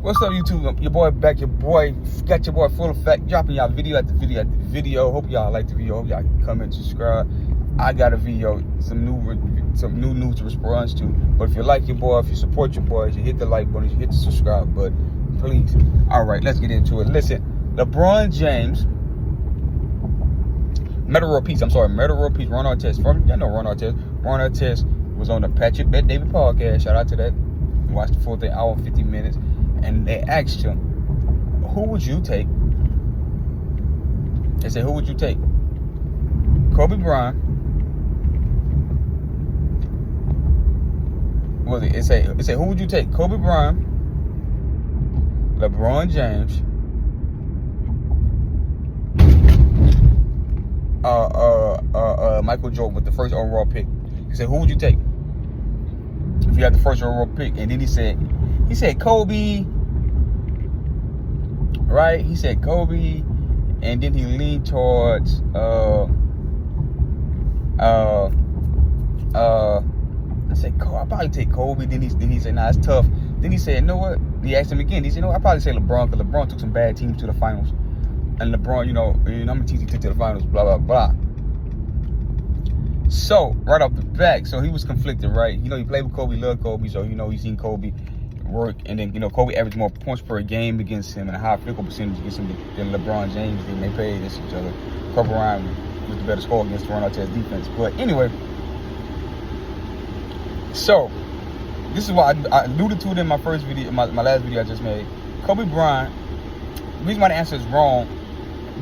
What's up, YouTube? Your boy back. Your boy got your boy full effect, dropping y'all video after video after video. Hope y'all like the video. Hope y'all comment, subscribe. I got a video, some new news to respond to. But if you like your boy, if you support your boys, you hit the like button, you hit the subscribe button, please. All right, let's get into it. Listen, LeBron James, Metta World Peace. Metta World Peace. Ron Artest. Y'all know Ron Artest. Ron Artest was on the Patrick Bet David podcast. Shout out to that. Watched the full thing, hour and 50 minutes. And they asked him, who would you take? They said, who would you take? Kobe Bryant. What was it? It said, who would you take? Kobe Bryant, LeBron James, Michael Jordan with the first overall pick. He said, who would you take if you had the first overall pick? And then he said Kobe, right? He said Kobe, and then he leaned towards I said, I'll probably take Kobe. Then he said, nah, it's tough. Then he said, you know what? He asked him again. He said, no, I'll probably say LeBron, because LeBron took some bad teams to the finals. And LeBron, I'm gonna teach you to the finals, blah, blah, blah. So, right off the back, so he was conflicted, right? He played with Kobe, loved Kobe, so he's seen Kobe work, and then Kobe averaged more points per game against him and a higher field goal percentage against him than LeBron James did. They played against each other. Kobe Bryant was the better scorer against Ron Artest defense. But anyway, so this is why I alluded to it in my first video, my last video I just made. Kobe Bryant, the reason why the answer is wrong,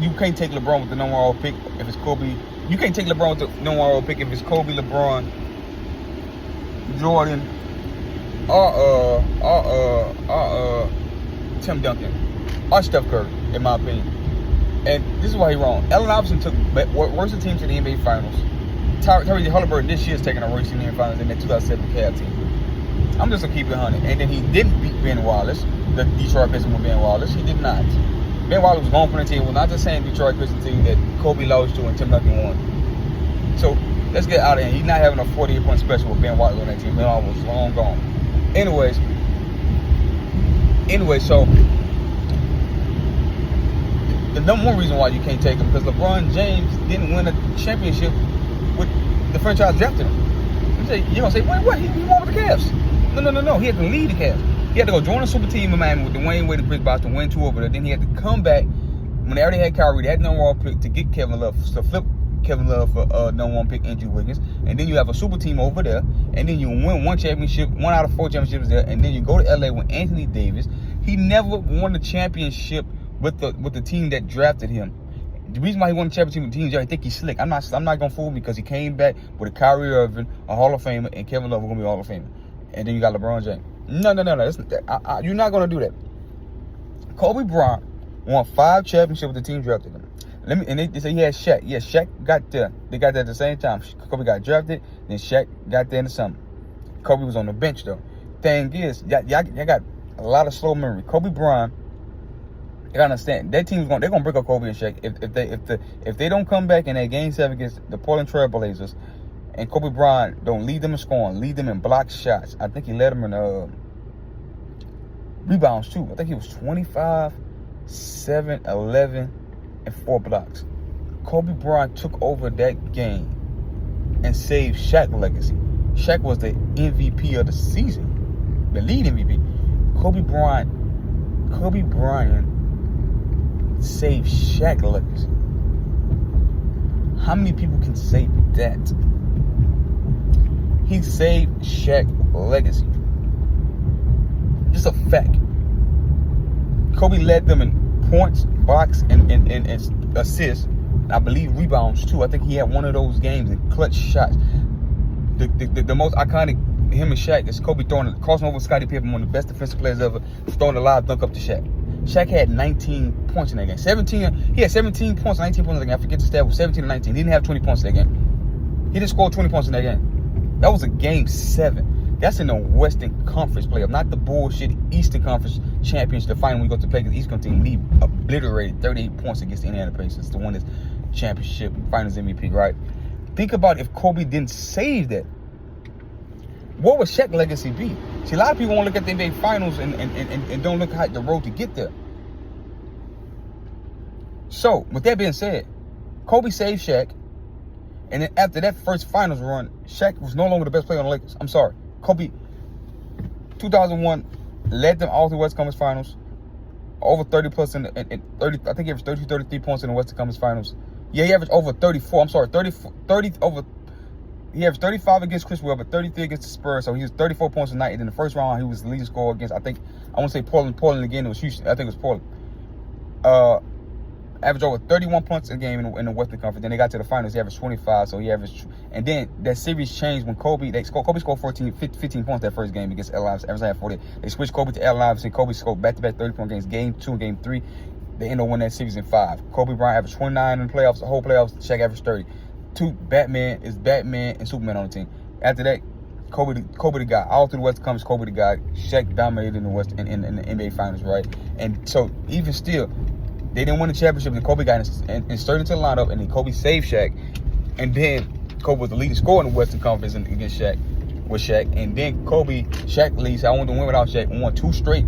you can't take LeBron with the number one pick if it's Kobe. You can't take LeBron with the number one pick if it's Kobe, LeBron, Jordan, or Tim Duncan, or Steph Curry, in my opinion. And this is why he's wrong. Allen Iverson took worse team to the NBA Finals. Tyrese Halliburton this year is taking a worse team in the Finals than that 2007 Cavs team. I'm just gonna keep it 100. And then he didn't beat Ben Wallace, the Detroit Pistons with Ben Wallace. He did not. Ben Wallace was gone from the team. Well, not the same Detroit Pistons team that Kobe lost to and Tim Duncan won. So let's get out of here. He's not having a 48-point special with Ben Wallace on that team. Ben Wallace was long gone. Anyway, so the number one reason why you can't take him because LeBron James didn't win a championship with the franchise drafted him. You're gonna say, wait, what? He won with the Cavs? No. He had to lead the Cavs. He had to go join a super team in Miami with Dwayne Wade and Chris Bosh to win two over there. Then he had to come back when they already had Kyrie. They had no one pick to get Kevin Love, to flip Kevin Love for no one pick Andrew Wiggins. And then you have a super team over there. And then you win one championship, 1 out of 4 championships there. And then you go to LA with Anthony Davis. He never won the championship with the team that drafted him. The reason why he won the championship with the team, I think he's slick. I'm not gonna fool him because he came back with a Kyrie Irving, a Hall of Famer, and Kevin Love was gonna be a Hall of Famer. And then you got LeBron James. No. You're not gonna do that. Kobe Bryant won 5 championships with the team drafted him. They say he had Shaq. Yeah, Shaq got there. They got there at the same time. Kobe got drafted, then Shaq got there in the summer. Kobe was on the bench though. Thing is, y'all got a lot of slow memory. Kobe Bryant, you gotta understand that team's they're gonna break up Kobe and Shaq if they don't come back in that game 7 against the Portland Trail Blazers, and Kobe Bryant don't lead them in scoring, lead them in block shots. I think he led them in rebounds too. I think he was 25, 7, 11, and 4 blocks. Kobe Bryant took over that game and saved Shaq's legacy. Shaq was the MVP of the season, the lead MVP. Kobe Bryant saved Shaq's legacy. How many people can say that? He saved Shaq's legacy. Just a fact. Kobe led them in points, blocks, and assists. I believe rebounds too. I think he had one of those games in clutch shots. The most iconic him and Shaq is Kobe crossing over Scottie Pippen, one of the best defensive players ever, throwing a live dunk up to Shaq. Shaq had 19 points in that game. He had 17 points, 19 points in that game. I forget the stat, was 17 or 19. He didn't have 20 points in that game. He didn't score 20 points in that game. That was a game 7. That's in the Western Conference playoff, not the bullshit Eastern Conference Championship. The final we go to play against the Eastern team, he obliterated 38 points against the Indiana Pacers to win this championship, Finals MVP, right? Think about if Kobe didn't save that. What would Shaq's legacy be? See, a lot of people want to look at the NBA Finals and don't look at the road to get there. So, with that being said, Kobe saved Shaq. And then after that first finals run, Shaq was no longer the best player on the Lakers. I'm sorry. Kobe, 2001, led them all to the Western Conference Finals. Over 30 plus in 30, I think he averaged 32, 33 points in the Western Conference Finals. Yeah, he averaged over 34. I'm sorry, 30 over. He averaged 35 against Chris Webber, 33 against the Spurs. So he was 34 points a night. And in the first round, he was the leading scorer against, I want to say Portland again. It was Houston. I think it was Portland. Averaged over 31 points a game in the Western Conference. Then they got to the finals. He averaged 25. So he averaged, and then that series changed when Kobe scored 15 points that first game against L. Iverson had 40. They switched Kobe to L. Iverson. Kobe scored back-to-back 30-point games, game 2 and game 3. They ended up winning that series in 5. Kobe Bryant averaged 29 in the playoffs, the whole playoffs. Shaq averaged 30. Batman and Superman on the team. After that, Kobe the guy. All through the Western Conference, Kobe the guy. Shaq dominated in the West in the NBA Finals, right? And so even still, they didn't win the championship, and Kobe got inserted into the lineup, and then Kobe saved Shaq. And then Kobe was the leading scorer in the Western Conference against Shaq, And then Shaq leaves. I wanted to win without Shaq. Won 2 straight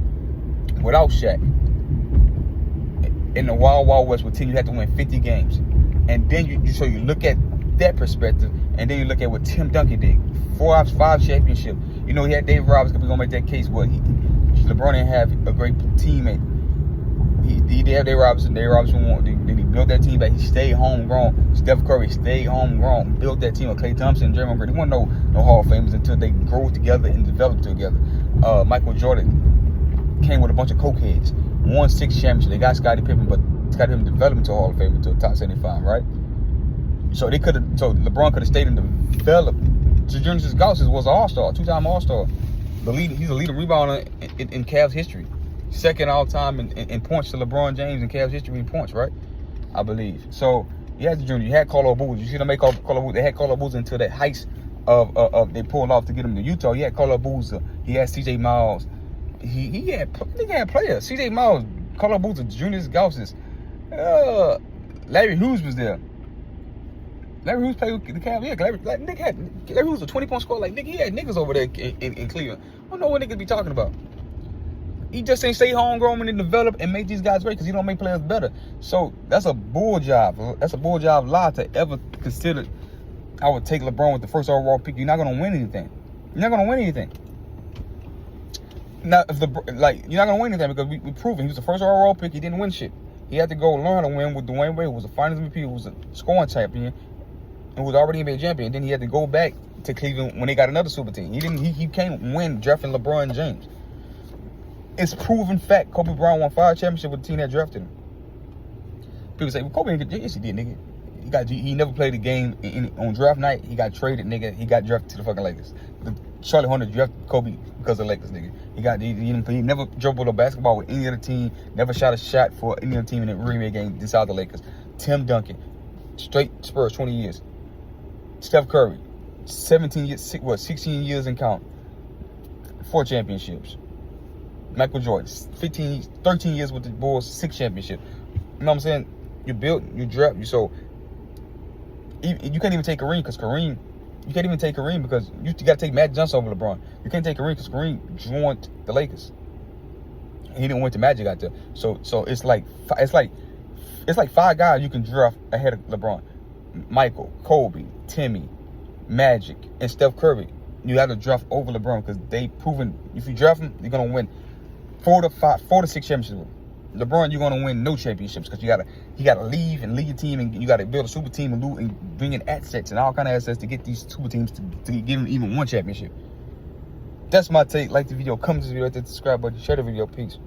without Shaq. In the Wild Wild West, with 10, you had to win 50 games. And then you look at that perspective, and then you look at what Tim Duncan did. 5 championships. You know, he had Dave Robinson, because we're going to make that case, but LeBron didn't have a great teammate. He did have Dave Robinson. Dave Robinson won. Then he built that team back. He stayed homegrown. Steph Curry stayed homegrown. Built that team with Klay Thompson and Draymond Green. There wasn't no Hall of Famers until they grew together and developed together. Michael Jordan came with a bunch of cokeheads. Won 6 championships. They got Scottie Pippen, but Scottie Pippen developed into a Hall of Fame, into a top 75, right? So LeBron could have stayed and developed. Julius Gauss was an All-Star, 2-time All-Star. He's the leading rebounder in Cavs history. Second all time in points to LeBron James in Cavs history in points, right? I believe. So you had the junior, you had Carlo Boozer. You see them make Carlo Boozer. They had Carlo Boozer until that heist of they pulled off to get him to Utah. You had Carlo Boozer. He had C.J. Miles. He had players. C.J. Miles, Carlo Boozer, Julius Gauss. Larry Hughes was there. Larry Hughes played with the Cavs. Yeah, Larry Hughes was a 20-point scorer. Like, nigga, he had niggas over there in Cleveland. I don't know what niggas be talking about. He just ain't stay homegrown and develop and make these guys great, because he don't make players better. So that's a bull job. That's a bull job lie to ever consider I would take LeBron with the first overall pick. You're not going to win anything. You're not going to win anything. Now, you're not going to win anything, because we proven he was the first overall pick. He didn't win shit. He had to go learn to win with Dwayne Wade, who was a Finals MVP, who was a scoring champion, and who was already NBA champion. Then he had to go back to Cleveland when they got another super team. He can't win drafting LeBron James. It's proven fact. Kobe Bryant won 5 championships with the team that drafted him. People say, well, Kobe didn't get, yes, he did, nigga. He never played a game on draft night. He got traded, nigga. He got drafted to the fucking Lakers. Charlie Horner drafted Kobe because of the Lakers, nigga. He never dribbled a basketball with any other team. Never shot a shot for any other team in a remake game inside the Lakers. Tim Duncan, straight Spurs, 20 years. Steph Curry, 16 years and count. 4 championships. Michael Jordan, 13 years with the Bulls, 6 championships. You know what I'm saying? You built, you draft, you can't even take Kareem, because you can't even take Kareem because you got to take Magic Johnson over LeBron. You can't take Kareem because Kareem joined the Lakers. He didn't win to Magic out there. So it's like 5 guys you can draft ahead of LeBron. Michael, Kobe, Timmy, Magic, and Steph Curry. You have to draft over LeBron because they proven if you draft him, you're gonna win 4 to 6 championships. LeBron, you're gonna win no championships because you gotta leave and lead your team, and you gotta build a super team and bring in assets and all kind of assets to get these super teams to give them even 1 championship. That's my take. Like the video, comment to this video, hit the subscribe button, share the video, peace.